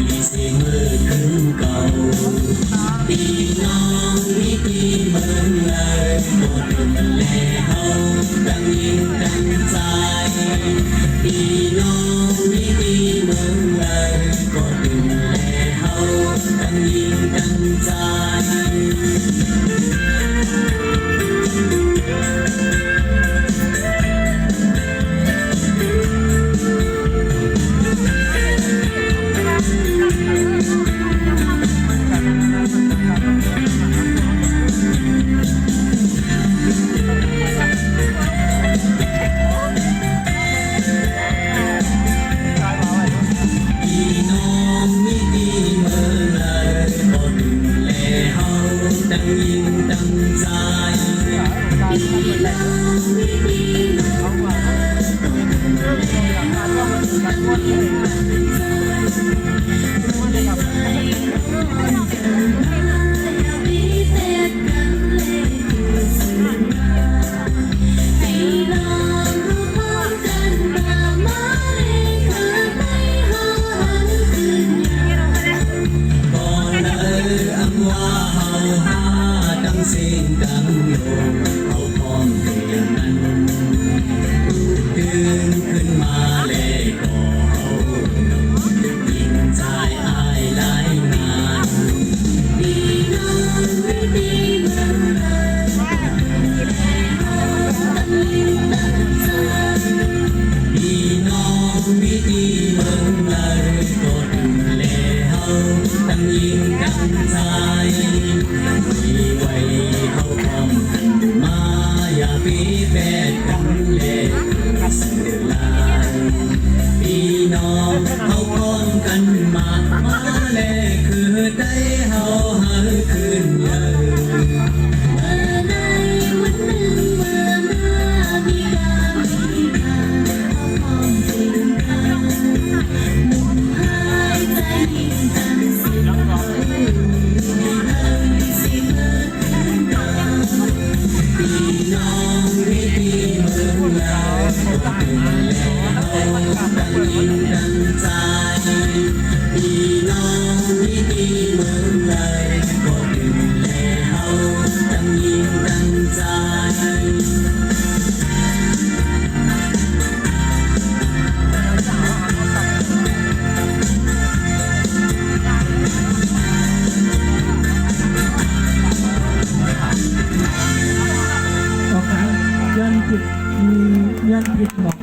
ดีเสียงเมื่อคืนเก่าพี่น้องวิธีเมืองเลยหมดมันแลเฮาดังยิงดังใจพี่น้องวิธีเมืองเลยก็ดึงแลเฮาดังยิงดังใจดังยิงดังใจพี่น้องวิธีเมืองเลยก็ดึงแลเฮาดังยิงดังใจไม่ไปร้องกันอย่ามีเศษกันเลยคือสัญญาให้น้องรู้พร้อมกันมาเลยคือไม่หาหันคืนยาก่อนเลยอังว่าเฮาหาดังสิ่งดังโยเอาพร้อมเพียงนั้นดึงขึ้นมาเลยก็เอายิ่งใจอายหลายงานพี่น้องวิธีเมืองเลยตั้งยิ่งตั้งใจพี่น้องวิธีเมืองเลยก็ดึงแลเฮาตั้งยิ่งตั้งใจมีไว้เฮาพร้อมกันมาอย่าปีแปดกันเลยสื่อลายพี่น้องเฮาพร้อมกันมาเลยคือได้เฮาหาคืนเยอะเมื่อใดวันหนึ่งเมื่อมามีการมีการเฮาพร้อมถึงกันหมุนหายใจยิ่งกันสิพี่น้องวิธีเมืองเลยก็ดึงแลเฮาดังยิงดังใจพี่น้องวิธีเมืองเลยก็ดึงแลเฮาดังยิงดังใจย้อนผิดหมอ